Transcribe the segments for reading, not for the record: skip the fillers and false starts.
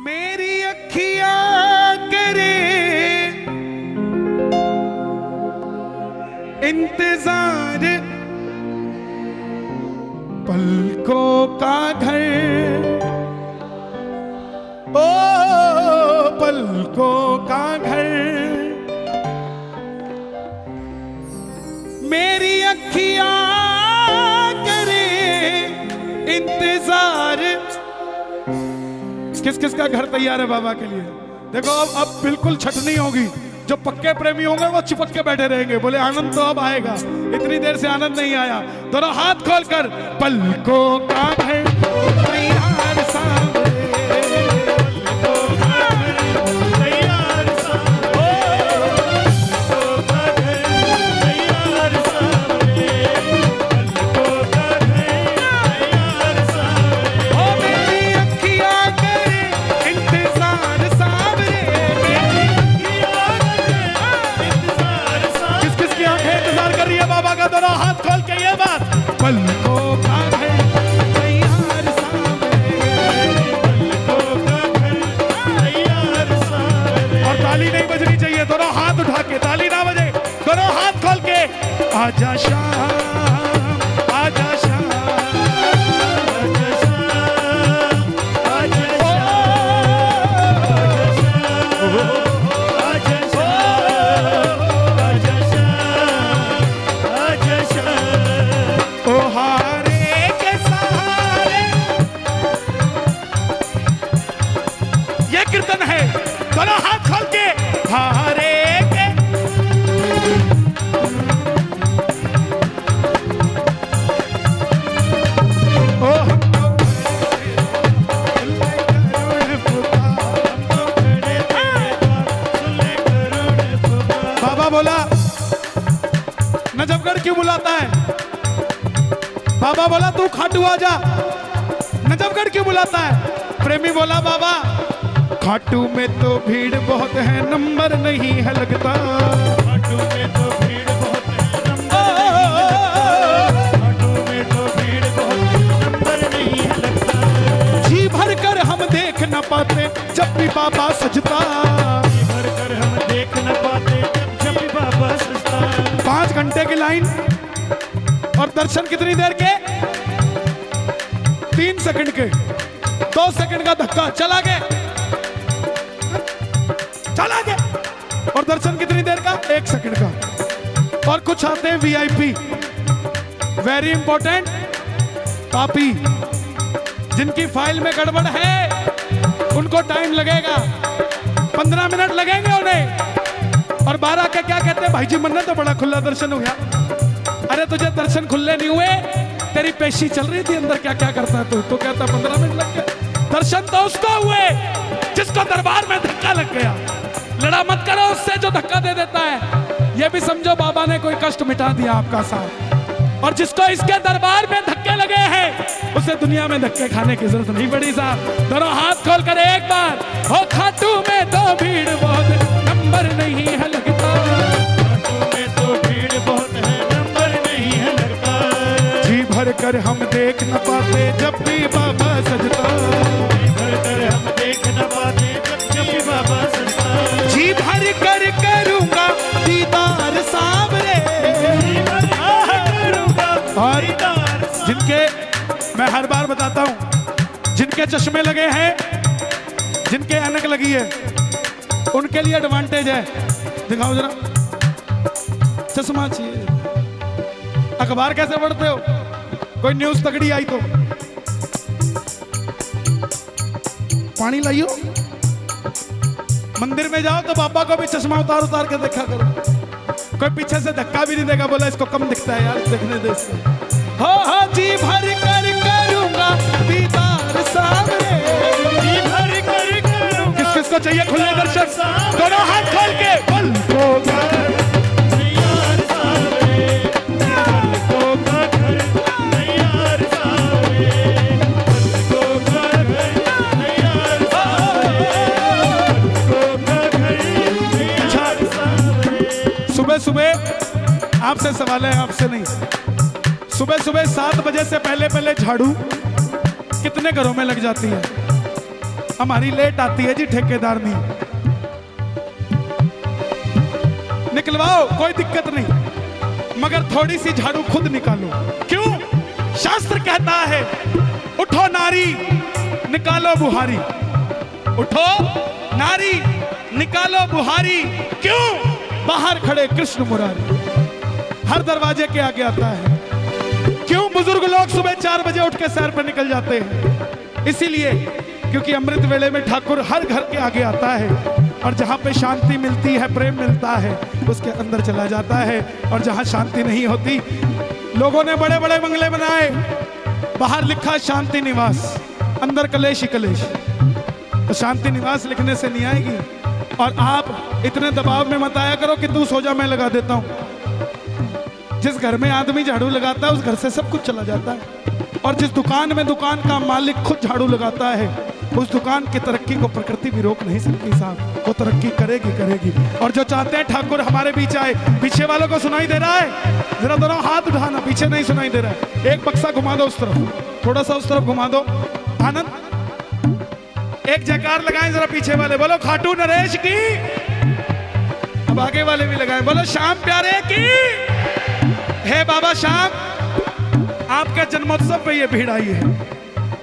मेरी अखियां करे इंतजार, पलकों का घर, ओ पलकों का घर। मेरी अखियां करे इंतजार। किस किस का घर तैयार है बाबा के लिए? देखो अब बिल्कुल छट नहीं होगी। जो पक्के प्रेमी होंगे वो चिपक के बैठे रहेंगे, बोले आनंद तो अब आएगा, इतनी देर से आनंद नहीं आया। दोनों हाथ खोलकर पलकों का घर तैयार सामने, पलकों का घर तैयार सामने, पलकों का घर तैयार सामने, पलकों का घर तैयार सामने। ओ मेरी अखियां करे इंतजार सामने, मेरी अखियां करे इंतजार सामने। किस किस की आंखें इंतजार कर रही है बाबा का? दोनों हाथ खोल के ये बात, पलकों का घर तैयार सामने, पलकों का घर तैयार सामने। और ताली नहीं बजनी चाहिए, दोनों हाथ उठा के, ताली ना बजे, दोनों हाथ खोल के। आजा शाम, आजा शाम, आजा शाम, आजा शाम, आजा शाम, आजा शाम। ओ हारे के सहारे, ये कीर्तन है। दोनों हाथ खोल के, हारे के ओ हमको बाबा बोला नजफगढ़ क्यों बुलाता है? बाबा बोला तू खाटू आजा। नजफगढ़ क्यों बुलाता है? प्रेमी बोला बाबा खाटू में तो भीड़ बहुत है, नंबर नहीं है लगता। खाटू में तो भीड़ बहुत है, खाटू में तो भीड़ बहुत है, नंबर नहीं है लगता। जी भर कर हम देख न पाते जब भी बाबा सजता, जी भर कर हम देख न पाते जब भी बाबा सजता। 5 घंटे की लाइन और दर्शन कितनी देर के? 3 सेकंड के। 2 सेकंड का धक्का, चला गया, चला गया। और दर्शन कितनी देर का? 1 सेकंड का। और कुछ आते हैं वीआईपी, वेरी इंपॉर्टेंट पापी, जिनकी फाइल में गड़बड़ है उनको टाइम लगेगा, 15 मिनट लगेंगे उन्हें। और 12 के क्या कहते हैं? भाई जी मन्नत तो बड़ा खुला दर्शन हो गया। अरे तुझे दर्शन खुले नहीं हुए, तेरी पेशी चल रही थी अंदर, क्या क्या करता है तू? तो कहता 15 मिनट लग गए। दर्शन तो उसको हुए जिसको दरबार में धक्का लग गया। लड़ा मत करो उससे जो धक्का दे देता है। ये भी समझो बाबा ने कोई कष्ट मिटा दिया आपका साथ। और जिसको इसके दरबार में धक्के लगे हैं उसे दुनिया में धक्के खाने की जरूरत नहीं पड़ी साहब। दोनों हाथ खोल कर एक बार, हो खाटू में तो भीड़ बहुत, नंबर नहीं है लगता। खाटू में तो भीड़ बहुत है, नंबर नहीं है लगता। जी भर कर हम देख न पाते जब भी बाबा सजता, जी भर कर हम देख न पाते जब भी बाबा सजता। जी भर कर करूंगा दीदार सामने, और जिनके, मैं हर बार बताता हूं, जिनके चश्मे लगे हैं, जिनके ऐनक लगी है, उनके लिए एडवांटेज है। दिखाओ जरा, चश्मा चाहिए। अखबार कैसे पढ़ते हो? कोई न्यूज तगड़ी आई तो पानी लाइयो। मंदिर में जाओ तो बाबा को भी चश्मा उतार उतार के देखा करो। कोई पीछे से धक्का भी नहीं देगा, बोला इसको कम दिखता है यार, देखने दे इसको। हो जी भर कर करूंगा दीदार सामने, जी भर कर करूंगा। किस किस को चाहिए खुले दर्शन? दोनों हाथ खोल के, पलकों का घर तैयार सामने, पलकों का घर तैयार सामने, पलकों का घर तैयार सामने, पलकों का घर तैयार सामने। सुबह सुबह आपसे सवाल है, आपसे नहीं। सुबह सुबह 7 बजे से पहले पहले झाड़ू कितने घरों में लग जाती है? हमारी लेट आती है जी ठेकेदार नहीं। निकलवाओ कोई दिक्कत नहीं, मगर थोड़ी सी झाड़ू खुद निकालो। क्यों? शास्त्र कहता है उठो नारी निकालो बुहारी, उठो नारी निकालो बुहारी। क्यों? बाहर खड़े कृष्ण मुरारी हर दरवाजे के आगे आता है। क्यों? बुजुर्ग लोग सुबह 4 बजे उठ के सैर पर निकल जाते हैं, इसीलिए क्योंकि अमृत वेले में ठाकुर हर घर के आगे आता है और जहां पे शांति मिलती है, प्रेम मिलता है, उसके अंदर चला जाता है। और जहां शांति नहीं होती, लोगों ने बड़े बड़े बंगले बनाए, बाहर लिखा शांति निवास, अंदर कलेश ही कलेश। तो शांति निवास लिखने से नहीं आएगी। और आप इतने दबाव में मत आया करो कि तू सो जा मैं लगा देता हूं। जिस घर में आदमी झाड़ू लगाता है उस घर से सब कुछ चला जाता है। और जिस दुकान में दुकान का मालिक खुद झाड़ू लगाता है, उस दुकान की तरक्की को प्रकृति भी रोक नहीं सकती साहब, वो तरक्की करेगी करेगी। और जो चाहते हैं ठाकुर हमारे बीच आए, पीछे वालों को सुनाई दे रहा है? जरा दोनों हाथ उठाना, पीछे नहीं सुनाई दे रहा है। एक बक्सा घुमा दो उस तरफ, थोड़ा सा उस तरफ घुमा दो। आनंद एक जयकार लगाएं जरा पीछे वाले, बोलो खाटू नरेश की। अब आगे वाले भी लगाएं, बोलो श्याम प्यारे की। हे बाबा श्याम, आपके जन्मोत्सव पे ये भीड़ आई है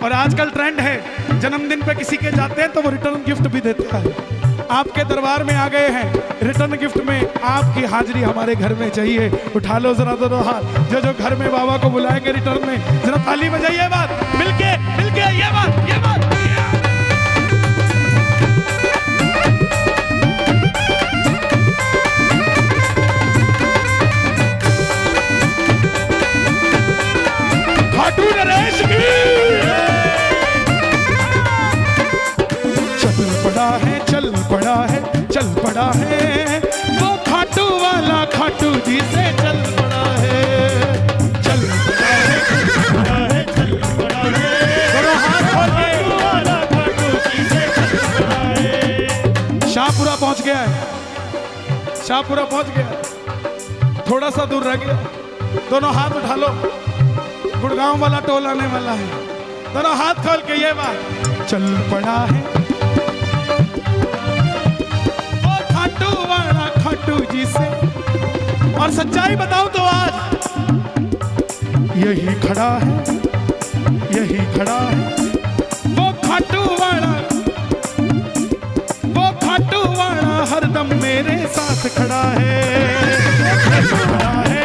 और आजकल ट्रेंड है, जन्मदिन पे किसी के जाते हैं तो वो रिटर्न गिफ्ट भी देता है। आपके दरबार में आ गए हैं, रिटर्न गिफ्ट में आपकी हाजिरी हमारे घर में चाहिए। उठा लो जरा दोनों हाथ, जो जो घर में बाबा को बुलाएंगे रिटर्न में, जरा ताली बजाइए। बात मिलके मिलके ये बात खाटू नरेश की। चल पड़ा है चल पड़ा है चल पड़ा है, वो खाटू वाला खाटू जी से चल पड़ा है। चल पड़ा है चल पड़ा है चल पड़ा है, दोनों हाथ खोल के वाला खाटू जी से चल पड़ा है। शाहपुरा पहुंच गया है, शाहपुरा पहुंच गया, थोड़ा सा दूर रह गया। दोनों हाथ उठा लो, गुड़गांव वाला टोल आने वाला है। दोनों हाथ खोल के ये बात, चल पड़ा है वो खाटू वाला खाटू जी से। और सच्चाई बताऊं तो आज यही खड़ा है, यही खड़ा है वो खाटू वाला, वो खाटू वाला हरदम मेरे साथ खड़ा है, खड़ा है।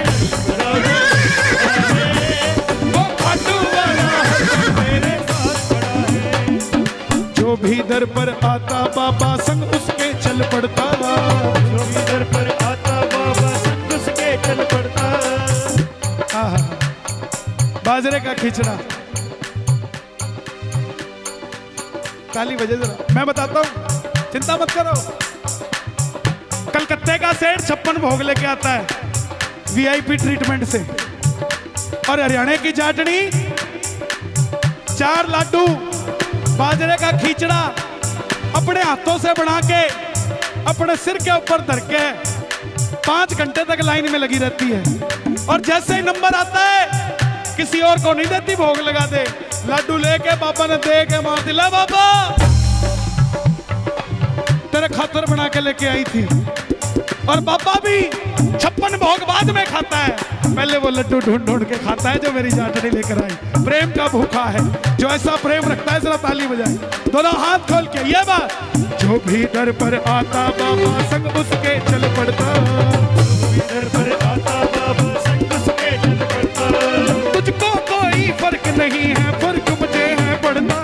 जो भी दर पर आता बाबा संग उसके चल पड़ता, जो भी दर पर आता बाबा संग उसके चल पड़ता। बाजरे का खिचड़ा, ताली बजे जरा, मैं बताता हूँ, चिंता मत करो। कलकत्ते का सेठ 56 भोग लेके आता है वीआईपी ट्रीटमेंट से, और हरियाणा की चाटनी, 4 लाडू, बाजरे का खींचड़ा अपने हाथों से बना के अपने सिर के ऊपर धर के 5 घंटे तक लाइन में लगी रहती है। और जैसे ही नंबर आता है, किसी और को नहीं देती, भोग लगा दे। लाडू लेके बाबा ने दे के मार दिला, बाबा तेरे खातर बना के लेके आई थी। और बाबा भी 56 भोग बाद में खाता है, पहले वो लड्डू ढूंढ ढूंढ के खाता है जो मेरी चाटनी लेकर आई। प्रेम का भूखा है, जो ऐसा प्रेम रखता है, जरा ताली बजाए दोनों हाथ खोल के ये बात। जो भी दर पर आता बाबा संग उसके चल पड़ता, जो भी दर पर आता बाबा संग उसके चल पड़ता। तुझको कोई फर्क नहीं है, फर्क मुझे है पड़ता,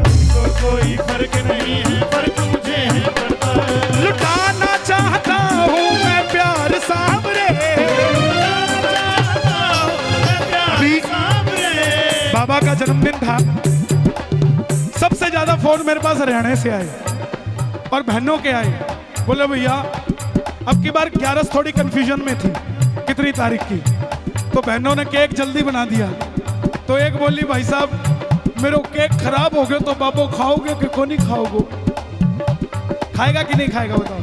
तुझको कोई फर्क नहीं है, फर्क मुझे है पड़ता। लुटाना चाहता हूँ मैं प्यार सामरे, बाबा का जन्मदिन था, सबसे ज्यादा फोन मेरे पास हरियाणा से आए और बहनों के आए। बोले भैया अब की बार 11 थोड़ी कंफ्यूजन में थी कितनी तारीख की, तो बहनों ने केक जल्दी बना दिया। तो एक बोली भाई साहब मेरे केक खराब हो गए तो बाबू खाओगे कि को नहीं खाओगे? खाएगा कि नहीं खाएगा बताओ?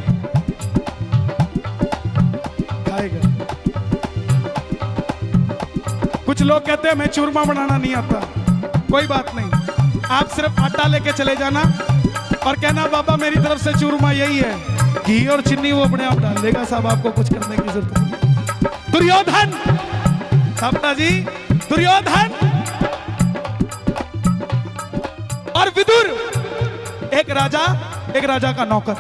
खाएगा। कुछ लोग कहते हैं मैं चूरमा बनाना नहीं आता, कोई बात नहीं, आप सिर्फ आटा लेके चले जाना, और कहना बाबा मेरी तरफ से चूरमा यही है, घी और चीनी वो अपने आप डाल देगा साहब, आपको कुछ करने की जरूरत नहीं। दुर्योधन साहब जी, दुर्योधन और विदुर, एक राजा का नौकर।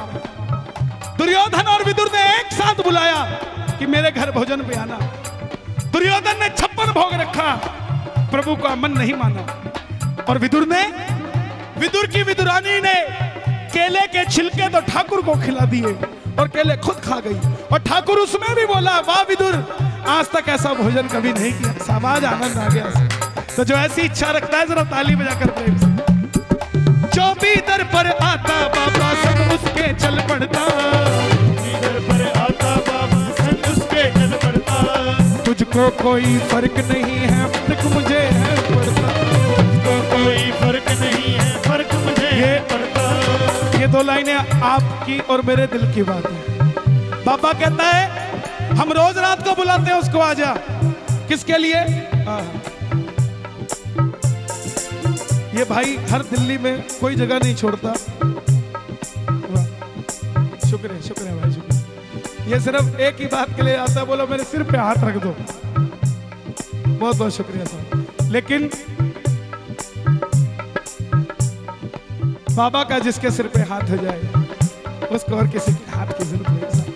दुर्योधन और विदुर ने एक साथ बुलाया कि मेरे घर भोजन पे आना। दुर्योधन ने 56 भोग रखा, प्रभु का मन नहीं माना। और विदुर की विदुरानी ने केले के छिलके तो ठाकुर को खिला दिए और केले खुद खा गई। और ठाकुर उसमें भी बोला, वाह विदुर, आज तक ऐसा भोजन कभी नहीं किया। समाज आनंद आ गया। तो जो ऐसी इच्छा रखता है जरा ताली बजाकर प्रेम से। जो भी दर पर आता बाबा सब उसके चल पड़ता, दर पर आता बाबा सब उसके चल पड़ता। तुझको कोई फर्क नहीं है, फर्क मुझे है पड़ता। तुझको कोई फर्क नहीं है, फर्क मुझे है पड़ता। ये 2 लाइनें आपकी और मेरे दिल की बात है। बाबा कहता है हम रोज रात को बुलाते हैं उसको, आजा। किसके लिए? ये भाई हर दिल्ली में कोई जगह नहीं छोड़ता। शुक्र है भाई, शुक्र। ये सिर्फ एक ही बात के लिए आता है, बोलो मेरे सिर पे हाथ रख दो। बहुत बहुत शुक्रिया साहब। लेकिन बाबा का जिसके सिर पे हाथ हो जाए उसको और किसी के हाथ की जरूरत नहीं साहब।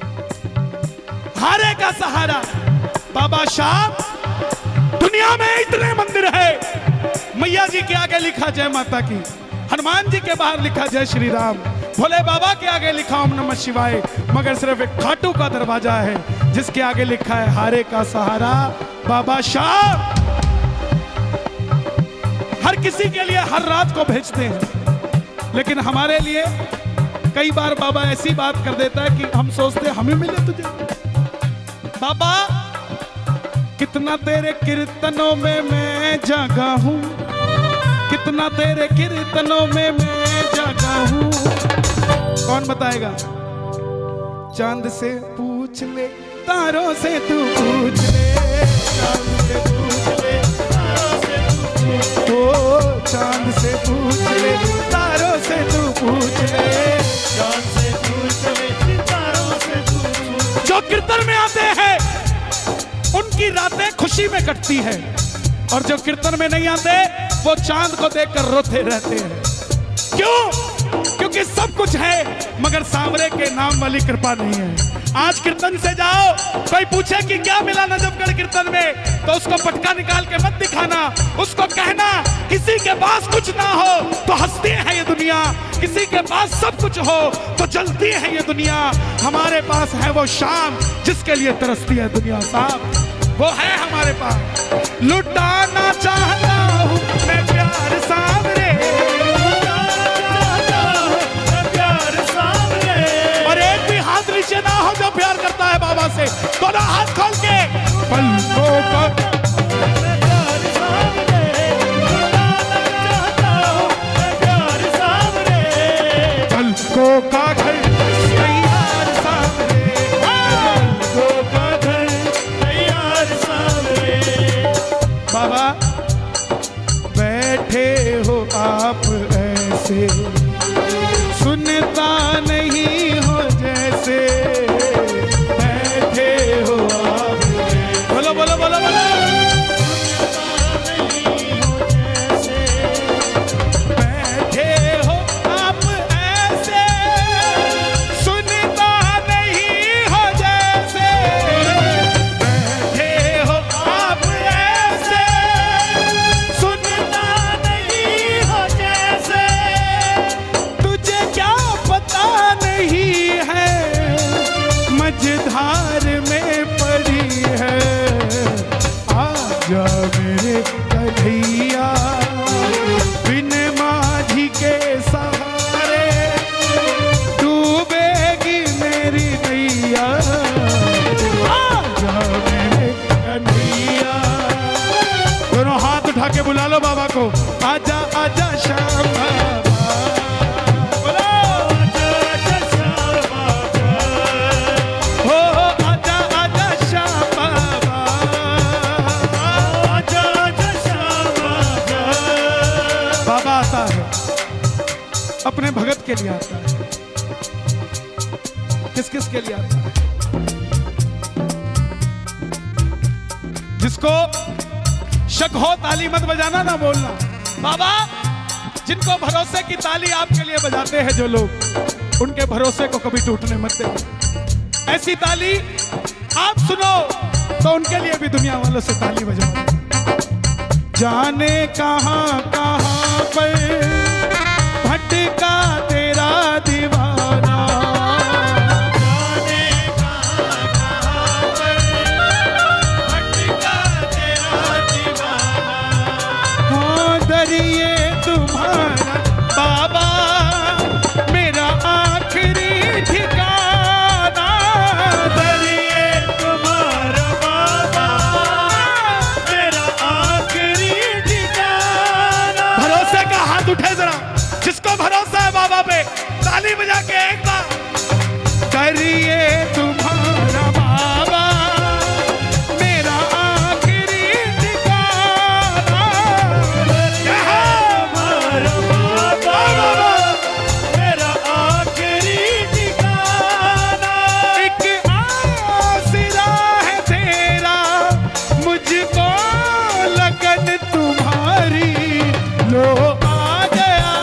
हारे का सहारा बाबा शाह। दुनिया में इतने मंदिर है, मैया जी के आगे लिखा जय माता की, हनुमान जी के बाहर लिखा जय श्री राम, भोले बाबा के आगे लिखा ओम नमः शिवाय, मगर सिर्फ एक खाटू का दरवाजा है जिसके आगे लिखा है हारे का सहारा बाबा शाह। हर किसी के लिए हर रात को भेजते हैं, लेकिन हमारे लिए कई बार बाबा ऐसी बात कर देता है कि हम सोचते हमें मिले तुझे। बाबा कितना तेरे कीर्तनों में मैं जागा हूं, कितना तेरे कीर्तनों में मैं जागा हूं। कौन बताएगा? चांद से पूछ ले, तारों से तू पूछ ले, चांद से पूछ ले, तारों से तू पूछ ले। ओ चांद से पूछ ले, तारों से तू पूछ ले, चांद से पूछ ले, सितारों से तू पूछ ले। जो कीर्तन में आते हैं उनकी रातें खुशी में कटती है, और जो कीर्तन में नहीं आते वो चांद को देखकर रोते रहते हैं। क्यों? क्योंकि सब कुछ है मगर सांवरे के नाम वाली कृपा नहीं है। आज कीर्तन से जाओ, कोई पूछे कि क्या मिला नजफगढ़ कीर्तन में, तो उसको पटका निकाल के मत दिखाना, उसको कहना किसी के पास कुछ ना हो तो हंसती है ये दुनिया, किसी के पास सब कुछ हो तो जलती है ये दुनिया। हमारे पास है वो शाम जिसके लिए तरसती है दुनिया साहब, वो है हमारे पास। लुटाना चाहता हूँ मैं प्यार सांवरे, और एक भी हाथ नीचे ना हो जो प्यार करता है बाबा से, दोनों हाथ खोल के पलकों का पलकों का घर तैयार सांवरे, पलकों का घर तैयार सांवरे। बाबा के लिए आता है? किस किस के लिए आता है? जिसको शक हो ताली मत बजाना, ना बोलना। बाबा, जिनको भरोसे की ताली आपके लिए बजाते हैं जो लोग, उनके भरोसे को कभी टूटने मत देना। ऐसी ताली आप सुनो तो उनके लिए भी दुनिया वालों से ताली बजाओ। जाने कहां कहां पर भटका तेरा दीवाना, जाने कहां कहां पर भटका तेरा दीवाना। हाँ दरिए तुम्हारा बाबा मेरा आखिरी ठिकाना, दरिए तुम्हारा बाबा मेरा आखिरी ठिकाना। भरोसे का हाथ उठे जरा, जिसको भरोसा है बाबा पे, ताली बजा के एक बार। करिए तुम्हारा बाबा मेरा आखिरी ठिकाना, तुम्हारा बाबा मेरा आखिरी ठिकाना। एक आसरा है तेरा मुझको लगन तुम्हारी, लो आ गया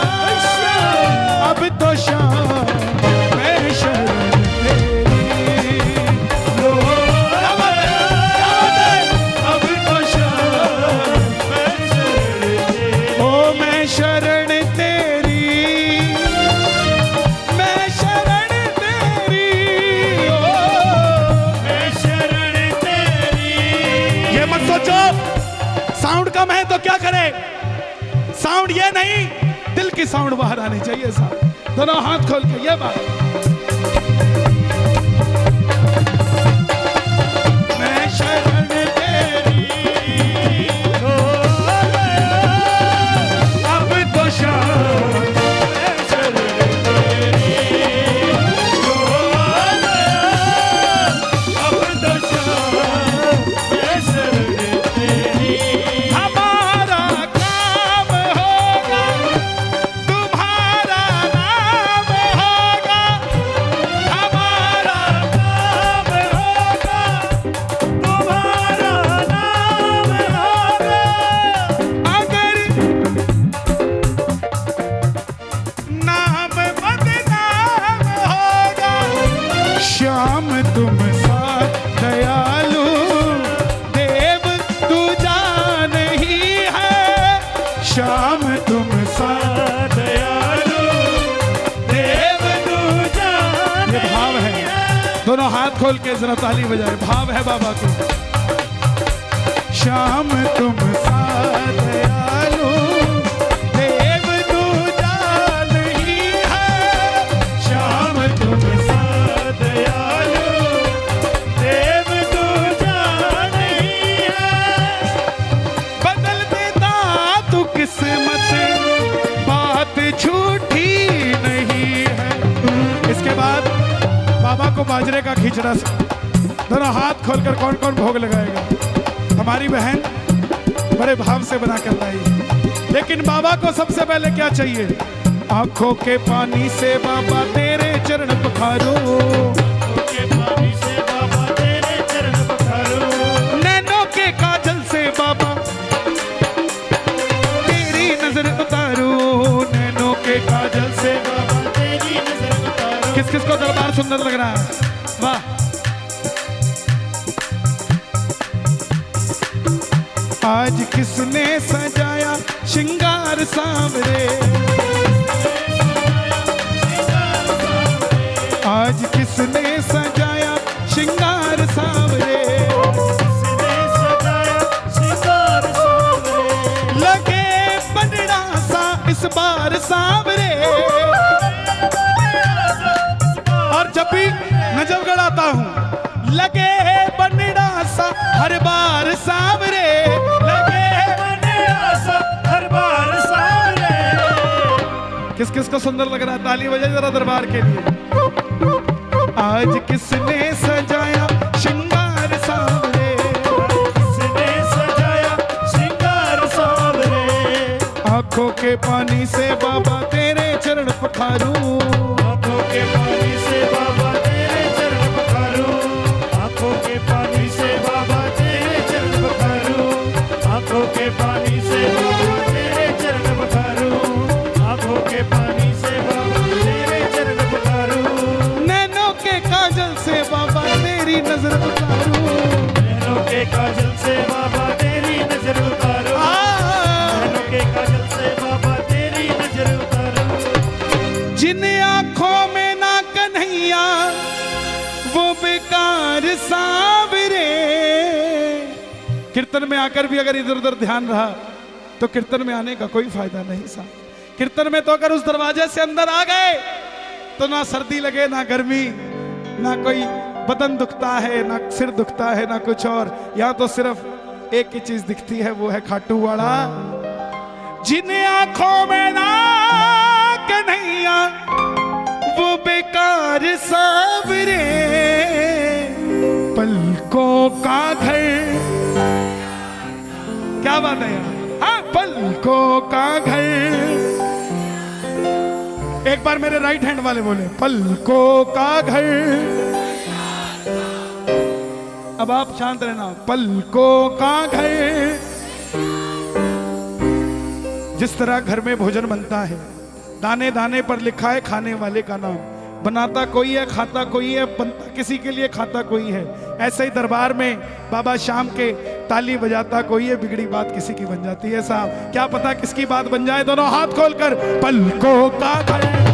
अब तो शाम मैं शरण तेरी, लो अब तो शाम मैं शरण ओ मैं शरण तेरी, मैं शरण तेरी, ओ मैं शरण तेरी। ये मत सोचो साउंड कम है तो क्या करे, साउंड ये नहीं, दिल की साउंड बाहर आनी चाहिए साहब। दोनों हाथ खोल के ये बात, मैं शरण तेरी, अब तो शाम मैं शरण तेरी। अब तो शाम मैं शरण तेरी। हमारा काम होगा तुम्हारा नाम होगा, हमारा नाम होगा तुम्हारा नाम होगा। अगर नाम बदनाम होगा, श्याम तुम साथ दयालु देव दूजा नहीं है, श्याम तुम साथ दयालु देव दूजा ये भाव है। दोनों हाथ खोल के जरा ताली बजाए, भाव है बाबा को। श्याम तुम साथ दयालु देव दूजा नहीं है, श्याम तुम सा दयालु देव दूजा नहीं है। बदल देता तू किस्मत, बात झूठी नहीं है। इसके बाद बाबा को बाजरे का खिचड़ा से दोनों हाथ खोलकर कौन कौन भोग लगाएगा? हमारी बहन बड़े भाव से बना कर लाई। लेकिन बाबा को सबसे पहले क्या चाहिए? आंखों के पानी से बाबा तेरे चरण पखारो, के पानी से बाबा तेरे चरण पखारो। नैनों के काजल से बाबा तेरी नजर उतारो, नैनों के काजल से बाबा तेरी नजर उतारो। किस किस को दरबार सुंदर लग रहा है? वाह। आज किसने सजाया श्रृंगार सांवरे, आज किसने सजाया श्रृंगार सांवरे, किसने सजाया श्रृंगार सांवरे। लगे बनड़ा सा इस बार सांवरे। और जब भी नजफगढ़ आता हूँ, लगे बनड़ा सा हर बार सांवरे, लगे बनड़ा सा हर बार सांवरे। किस किस को सुंदर लग रहा है? ताली बजाइए जरा दरबार के लिए। आज किसने सजाया श्रृंगार सांवरे, किसने सजाया श्रृंगार सांवरे। आंखों के पानी से बाबा तेरे चरण पखारूं, आंखों के पानी से बाबा तेरे चरण पखारूं, आंखों के पानी से बाबा तेरे चरण पखारूं, आंखों के पानी से बाबा तेरे चरण पखारूं, आंखों के पानी से बाबा तेरे चरण पखारूं, नैनों के काजल से बाबा तेरी नजर उतारूं, नैनों के काजल से बाबा तेरी नजर उतारूं, नैनों के काजल से बाबा तेरी नजर उतारूं। जिन आंखों में ना कन्हैया वो बेकार सांवरे। कीर्तन में आकर भी अगर इधर उधर ध्यान रहा तो कीर्तन में आने का कोई फायदा नहीं सा। कीर्तन में तो अगर उस दरवाजे से अंदर आ गए तो ना सर्दी लगे ना गर्मी, ना कोई बदन दुखता है, ना सिर दुखता है, ना कुछ और। यहाँ तो सिर्फ एक ही चीज दिखती है, वो है खाटू वाला। जिन आंखों में ना कन्हैया वो बेकार सावरे, पलकों का घर। क्या बात है यार, हाँ, पलकों का घर। एक बार मेरे राइट हैंड वाले बोले, पलकों का घर। अब आप शांत रहना। पलकों का घर। जिस तरह घर में भोजन बनता है, दाने दाने पर लिखा है खाने वाले का नाम। बनाता कोई है, खाता कोई है, बनता किसी के लिए, खाता कोई है। ऐसे ही दरबार में बाबा शाम के ताली बजाता कोई है, बिगड़ी बात किसी की बन जाती है। साहब क्या पता किसकी बात बन जाए। दोनों हाथ खोलकर, पलकों का घर।